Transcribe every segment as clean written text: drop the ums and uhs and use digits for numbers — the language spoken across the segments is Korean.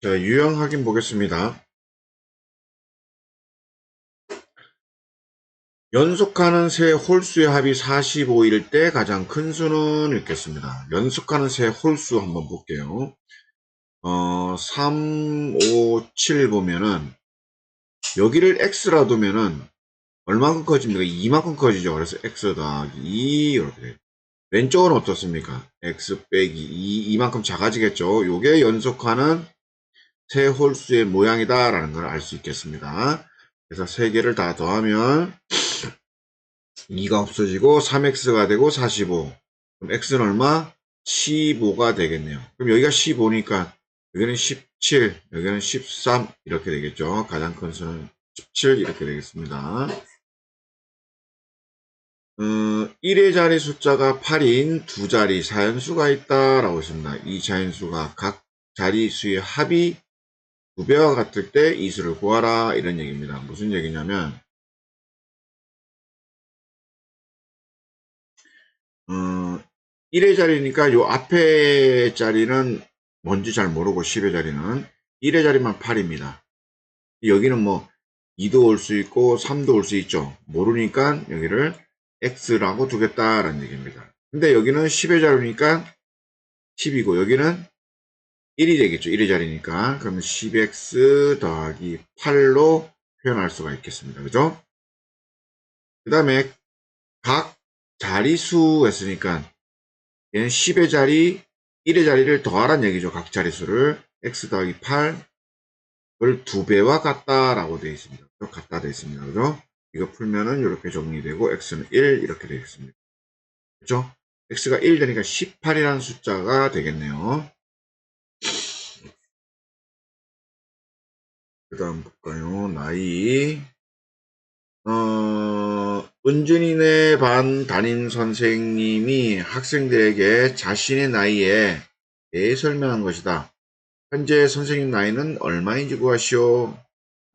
자, 유형 확인 보겠습니다. 연속하는 세 홀수의 합이 45일 때 가장 큰 수는 읽겠습니다. 연속하는 세 홀수 한번 볼게요. 3, 5, 7 보면은 여기를 x라 두면은 얼마큼 커집니까? 이만큼 커지죠. 그래서 x 더하기 2 이렇게 돼요. 왼쪽은 어떻습니까? x 빼기 2 이만큼 작아지겠죠. 요게 연속하는 세 홀수의 모양이다 라는 걸 알 수 있겠습니다. 그래서 세 개를 다 더하면 2가 없어지고 3x가 되고 45. 그럼 x는 얼마? 15가 되겠네요. 그럼 여기가 15니까 여기는 17, 여기는 13 이렇게 되겠죠. 가장 큰 수는 17 이렇게 되겠습니다. 1의 자리 숫자가 8인 두 자리 자연수가 있다라고 했습니다. 이 자연수가 각 자리수의 합이 2배와 같을 때 이 수를 구하라 이런 얘기입니다. 무슨 얘기냐면 1의 자리니까 요 앞에 자리는 뭔지 잘 모르고 10의 자리는 1의 자리만 8입니다. 여기는 뭐 2도 올 수 있고 3도 올 수 있죠. 모르니까 여기를 x라고 두겠다라는 얘기입니다. 근데 여기는 10의 자리니까 10이고 여기는 1이 되겠죠. 1의 자리니까. 그러면 10x 더하기 8로 표현할 수가 있겠습니다. 그죠? 그 다음에 각 자리수 했으니까 얘는 10의 자리, 1의 자리를 더하란 얘기죠. 각 자릿수를. x 더하기 8을 2배와 같다라고 되어 있습니다. 같다 되어 있습니다. 그죠? 이거 풀면은 이렇게 정리되고 x는 1 이렇게 되겠습니다. 그죠? x가 1 되니까 18이라는 숫자가 되겠네요. 그 다음 볼까요? 나이. 은준이네 반 담임 선생님이 학생들에게 자신의 나이에 대해 설명한 것이다. 현재 선생님 나이는 얼마인지 구하시오.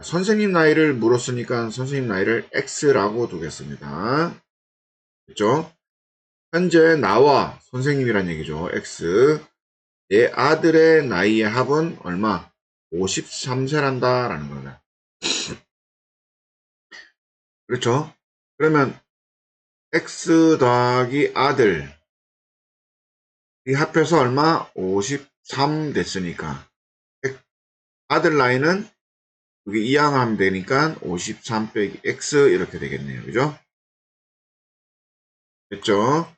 선생님 나이를 물었으니까 선생님 나이를 X라고 두겠습니다. 그죠? 현재 나와 선생님이란 얘기죠. X. 내 아들의 나이의 합은 얼마? 53세란다 라는 거다. 그렇죠? 그러면 X 더하기 아들 이 합해서 얼마? 53 됐으니까 아들 나이는 여기 이항하면 되니까 53 빼기 X 이렇게 되겠네요. 그죠? 됐죠?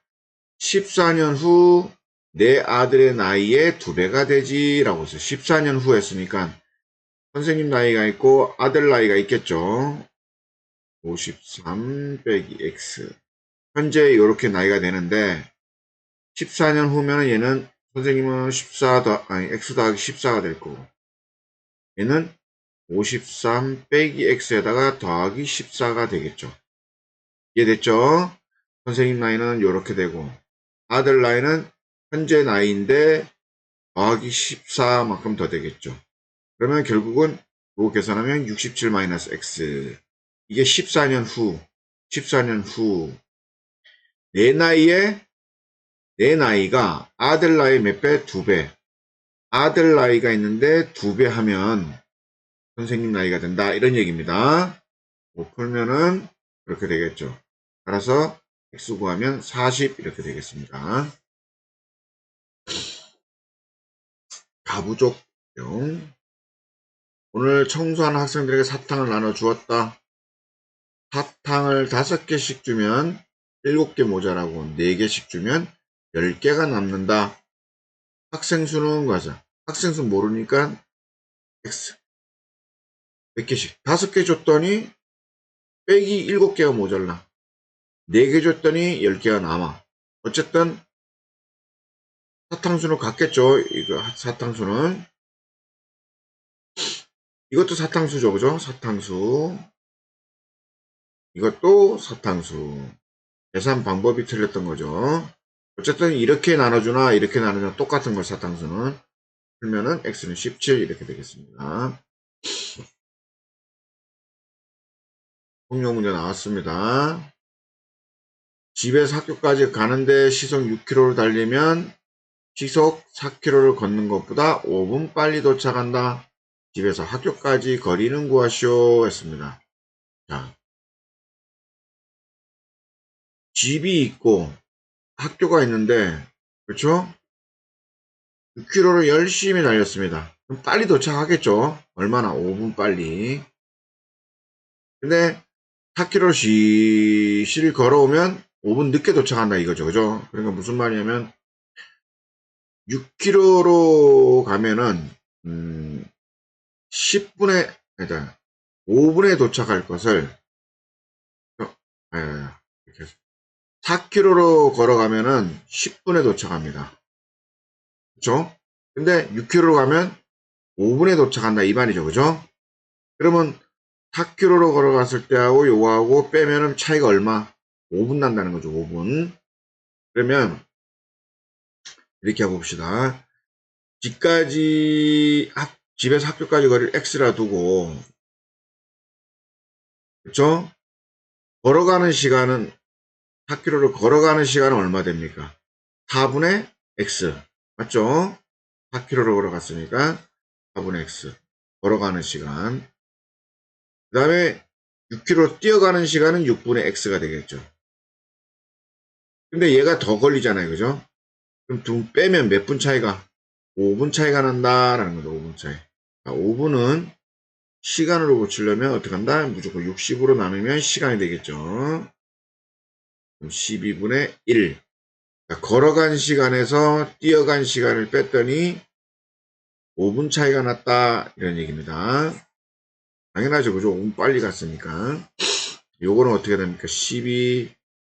14년 후 내 아들의 나이에 2배가 되지 라고 했어요. 14년 후 했으니까 선생님 나이가 있고 아들 나이가 있겠죠. 53 빼기 X 현재 이렇게 나이가 되는데 14년 후면 얘는 선생님은 14 X 더하기 14가 될 거고 얘는 53 빼기 X에다가 더하기 14가 되겠죠. 이해됐죠? 선생님 나이는 이렇게 되고 아들 나이는 현재 나이인데 더하기 14만큼 더 되겠죠. 그러면 결국은 이거 계산하면 67-x 이게 14년 후 14년 후 내 나이가 아들 나이 몇 배? 2배 아들 나이가 있는데 2배 하면 선생님 나이가 된다 이런 얘기입니다. 뭐 풀면은 그렇게 되겠죠. 따라서 x 구하면 40 이렇게 되겠습니다. 가부족용 오늘 청소하는 학생들에게 사탕을 나눠 주었다. 사탕을 5개씩 주면 7개 모자라고 4개씩 주면 10개가 남는다. 학생 수는 가자. 학생 수 모르니까 x 몇 개씩 5개 줬더니 빼기 7개가 모자라. 4개 줬더니 10개가 남아. 어쨌든 사탕수는 같겠죠. 이거 사탕수는 이것도 사탕수죠. 그죠? 사탕수 이것도 사탕수 계산 방법이 틀렸던 거죠. 어쨌든 이렇게 나눠주나 이렇게 나누나 똑같은 걸 사탕수는 풀면은 x는 17 이렇게 되겠습니다. 통용 문제 나왔습니다. 집에서 학교까지 가는데 시속 6km를 달리면 시속 4km를 걷는 것보다 5분 빨리 도착한다. 집에서 학교까지 거리는 구하시오 했습니다. 자, 집이 있고 학교가 있는데, 그렇죠? 6km를 열심히 달렸습니다. 그럼 빨리 도착하겠죠? 얼마나? 5분 빨리. 근데 4km 시실 걸어오면 5분 늦게 도착한다 이거죠. 그죠? 그러니까 무슨 말이냐면 6km로 가면은 10분에, 그러니까 5분에 도착할 것을, 이렇게 해서 4km로 걸어가면은 10분에 도착합니다. 그쵸? 근데 6km로 가면 5분에 도착한다 이 말이죠. 그죠? 그러면 4km로 걸어갔을 때하고 요거하고 빼면은 차이가 얼마? 5분 난다는 거죠. 5분. 그러면 이렇게 해봅시다. 집에서 학교까지 거리를 x라 두고, 그쵸? 걸어가는 시간은 4km를 걸어가는 시간은 얼마 됩니까? 4분의 x. 맞죠? 4km로 걸어갔으니까 4분의 x. 걸어가는 시간. 그 다음에 6km 뛰어가는 시간은 6분의 x가 되겠죠. 근데 얘가 더 걸리잖아요. 그죠? 그럼 빼면 몇 분 차이가? 5분 차이가 난다라는 거죠. 5분 차이. 5분은 시간으로 고치려면 어떻게 한다? 무조건 60으로 나누면 시간이 되겠죠. 그럼 12분의 1. 걸어간 시간에서 뛰어간 시간을 뺐더니 5분 차이가 났다. 이런 얘기입니다. 당연하죠. 그죠? 5분 빨리 갔으니까. 요거는 어떻게 됩니까?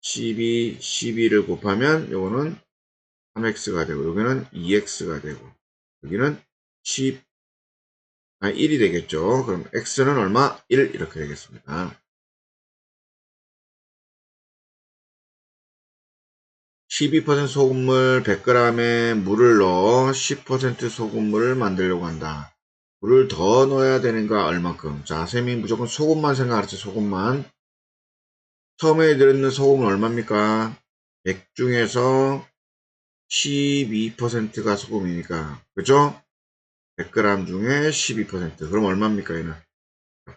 12를 곱하면 요거는 3x가 되고, 여기는 2x가 되고, 여기는 1이 되겠죠. 그럼 x는 얼마? 1 이렇게 되겠습니다. 12% 소금물 100g에 물을 넣어 10% 소금물을 만들려고 한다. 물을 더 넣어야 되는가 얼마큼? 자, 쌤이 무조건 소금만 생각하랬죠. 소금만. 처음에 들어있는 소금은 얼마입니까? 100 중에서 12%가 소금이니까. 그죠? 100g 중에 12%. 그럼 얼마입니까? 얘는?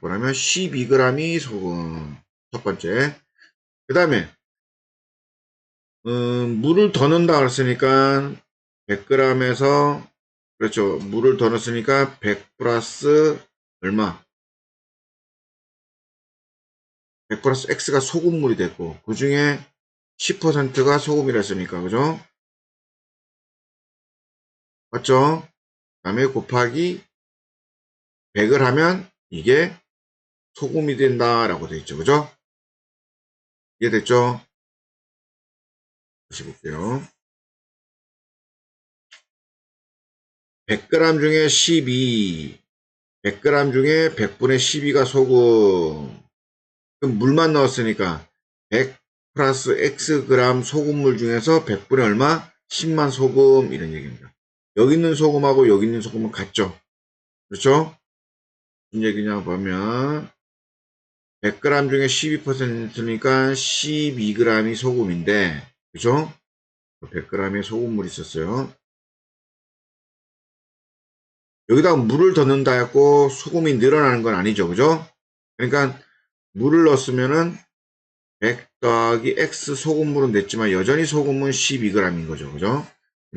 그러면 12g이 소금. 첫 번째. 그 다음에 물을 더 넣는다 그랬으니까 100g에서 그렇죠. 물을 더 넣었으니까 100 플러스 얼마? 100 플러스 x가 소금물이 됐고 그 중에 10%가 소금이랬으니까 그죠? 맞죠? 그 다음에 곱하기 100을 하면 이게 소금이 된다라고 되어 있죠. 그죠? 이해됐죠? 다시 볼게요. 100g 중에 100g 중에 100분의 12가 소금. 그럼 물만 넣었으니까 100 플러스 x 그램 소금물 중에서 100분의 얼마? 10만 소금 이런 얘기입니다. 여기 있는 소금하고 여기 있는 소금은 같죠? 그렇죠? 무슨 얘기냐 보면 100g 중에 12%니까 12g이 소금인데 그죠? 100g의 소금물이 있었어요. 여기다가 물을 더 넣는다 했고 소금이 늘어나는 건 아니죠. 그죠? 그러니까 물을 넣었으면은 100 더하기 x 소금물은 됐지만 여전히 소금은 12g인 거죠. 그죠?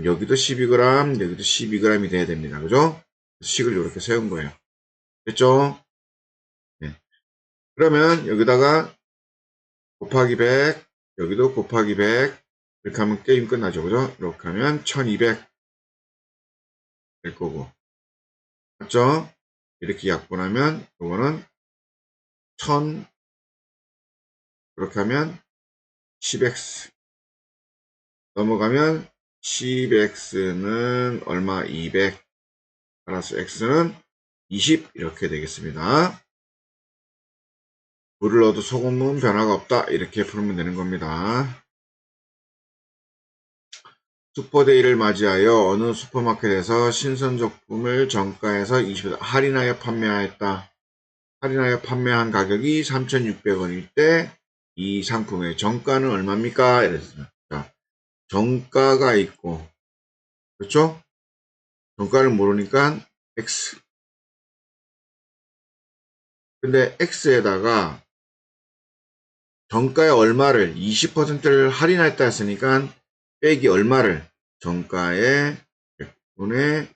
여기도 12g, 여기도 12g이 돼야 됩니다. 그죠? 식을 이렇게 세운 거예요. 됐죠? 네. 그러면 여기다가 곱하기 100, 여기도 곱하기 100 이렇게 하면 게임 끝나죠. 그죠? 이렇게 하면 1200 될 거고 맞죠? 이렇게 약분하면 이거는 1000 그렇게 하면 10x 넘어가면 10x는 얼마? 200 플러스 x는 20 이렇게 되겠습니다. 물을 넣어도 소금은 변화가 없다. 이렇게 풀면 되는 겁니다. 슈퍼데이를 맞이하여 어느 슈퍼마켓에서 신선적품을 정가에서 20% 할인하여 판매하였다. 할인하여 판매한 가격이 3,600원일 때 이 상품의 정가는 얼마입니까? 이랬습니다. 자, 정가가 있고 그렇죠? 정가를 모르니까 X. 근데 X에다가 정가에 얼마를 20%를 할인했다 했으니까 빼기 얼마를 정가에 100분의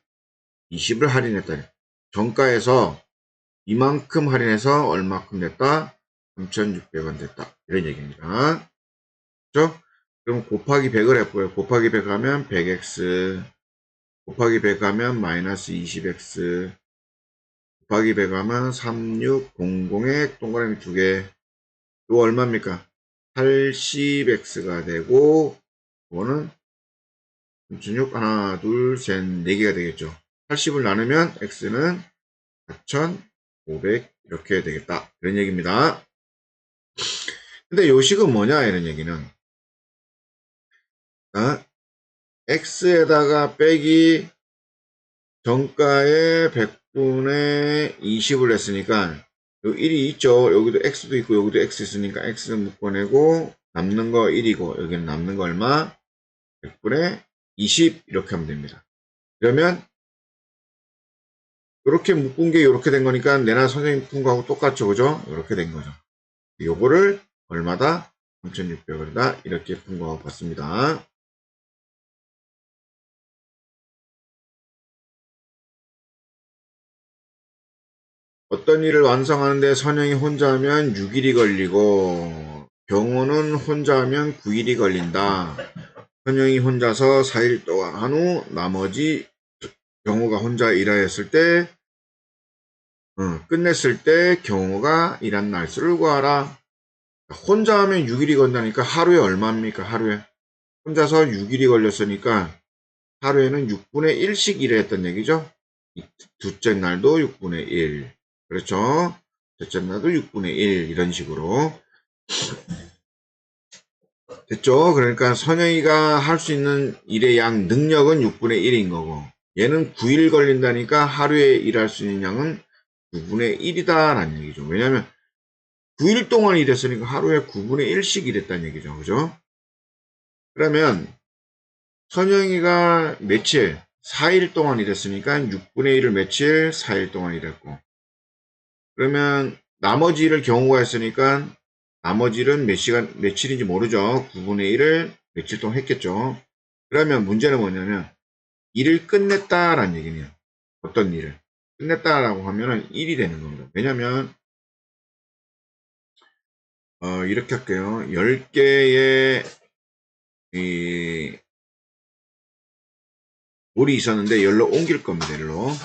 20을 할인했다. 정가에서 이만큼 할인해서 얼마큼 됐다? 3,600원 됐다. 이런 얘기입니다. 그렇죠? 그럼 곱하기 100을 해보요. 곱하기 100 하면 100x, 곱하기 100 하면 마이너스 20x, 곱하기 100 하면 3600에 동그라미 2개. 이거 얼마입니까? 80x가 되고, 이거는 36, 하나, 둘, 셋, 4개가 되겠죠. 80을 나누면 x는 4,500 이렇게 되겠다. 이런 얘기입니다. 근데 요식은 뭐냐 이런 얘기는 x에다가 빼기 정가에 100분의 20을 했으니까 요 1이 있죠. 여기도 x도 있고 여기도 x 있으니까 x 묶어내고 남는 거 1이고 여기는 남는 거 얼마? 100분의 20 이렇게 하면 됩니다. 그러면 이렇게 묶은 게 이렇게 된 거니까 내나 선생님 푼 거하고 똑같죠. 그죠? 이렇게 된 거죠. 요거를 얼마다? 3,600원이다. 이렇게 푼 거하고 같습니다. 어떤 일을 완성하는데 선영이 혼자 하면 6일이 걸리고 경호는 혼자 하면 9일이 걸린다. 선영이 혼자서 4일 동안 한 후 나머지 경호가 혼자 일하였을 때 끝냈을 때 경호가 일한 날수를 구하라. 혼자 하면 6일이 걸린다니까 하루에 얼마입니까? 하루에 혼자서 6일이 걸렸으니까 하루에는 6분의 1씩 일했던 얘기죠. 둘째 날도 6분의 1. 그렇죠? 셋째 날도 6분의 1. 이런 식으로. 됐죠? 그러니까 선영이가 할 수 있는 일의 양 능력은 6분의 1인 거고 얘는 9일 걸린다니까 하루에 일할 수 있는 양은 9분의 1이다 라는 얘기죠. 왜냐하면 9일 동안 일했으니까 하루에 9분의 1씩 일했다는 얘기죠. 그죠? 그러면 선영이가 며칠? 4일 동안 일했으니까 6분의 1을 며칠? 4일 동안 일했고 그러면 나머지 일을 경우가 했으니까 나머지 일은 몇 시간, 며칠인지 모르죠. 9분의 1을 며칠 동안 했겠죠. 그러면 문제는 뭐냐면 일을 끝냈다라는 얘기네요. 어떤 일을 끝냈다라고 하면은 1이 되는 겁니다. 왜냐면 이렇게 할게요. 10개의 이 물이 있었는데 열로 옮길 겁니다. 열로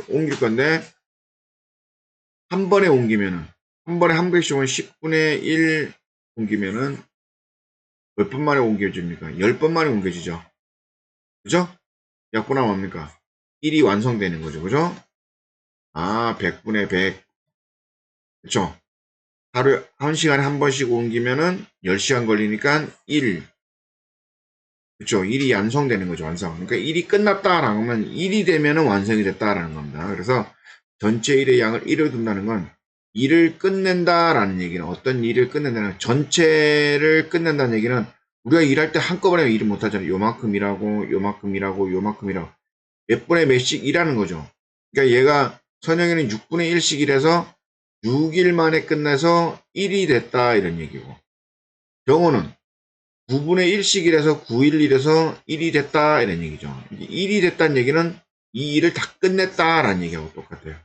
옮길 건데 한 번에 옮기면은 한 번에 한 개씩 오면 10분의 1 옮기면은 몇 번 만에 옮겨집니까? 10번 만에 옮겨지죠. 그죠? 약분하면 뭡니까? 1이 완성되는 거죠. 그죠? 100분의 100. 그쵸? 하루에, 한 시간에 한 번씩 옮기면은 10시간 걸리니까 1. 그쵸? 1이 완성되는 거죠. 완성. 그러니까 1이 끝났다라고 하면 1이 되면은 완성이 됐다라는 겁니다. 그래서 전체 일의 양을 1을 둔다는 건 일을 끝낸다라는 얘기는 어떤 일을 끝낸다는 전체를 끝낸다는 얘기는 우리가 일할 때 한꺼번에 일을 못하잖아요. 요만큼 일하고 요만큼 일하고 요만큼 일하고 몇 분의 몇씩 일하는 거죠. 그러니까 얘가 선영이는 6분의 1씩 일해서 6일 만에 끝내서 1이 됐다 이런 얘기고 경호는 9분의 1씩 일해서 9일 일해서 1이 됐다 이런 얘기죠. 1이 됐다는 얘기는 이 일을 다 끝냈다라는 얘기하고 똑같아요.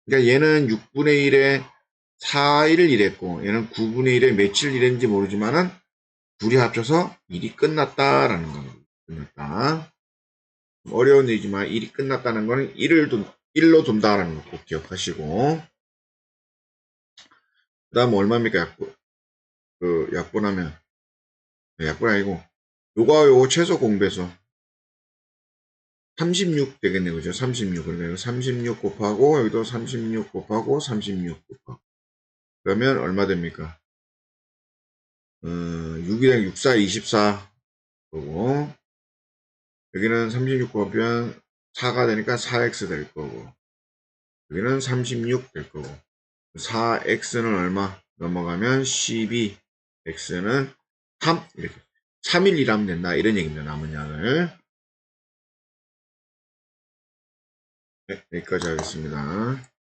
그러니까 얘는 6분의 1에 4일을 일했고 얘는 9분의 1에 며칠 일했는지 모르지만은 둘이 합쳐서 일이 끝났다라는 겁니다. 끝났다. 어려운 얘기지만 일이 끝났다는 거는 1로 둔다라는 거 꼭 기억하시고 그 다음 얼마입니까? 약분하면 약분 아니고 요거 최소 공배수 36 되겠네 그죠? 36 그러면 36 곱하고 여기도 36 곱하고 36 곱하고 그러면 얼마 됩니까? 6이랑 64 24 거고 여기는 36 곱하면 4가 되니까 4x 될 거고 여기는 36 될 거고 4x는 얼마? 넘어가면 12 x는 3 이렇게 3일 일하면 된다 이런 얘기입니다. 남은 양을 네, 여기까지 하겠습니다.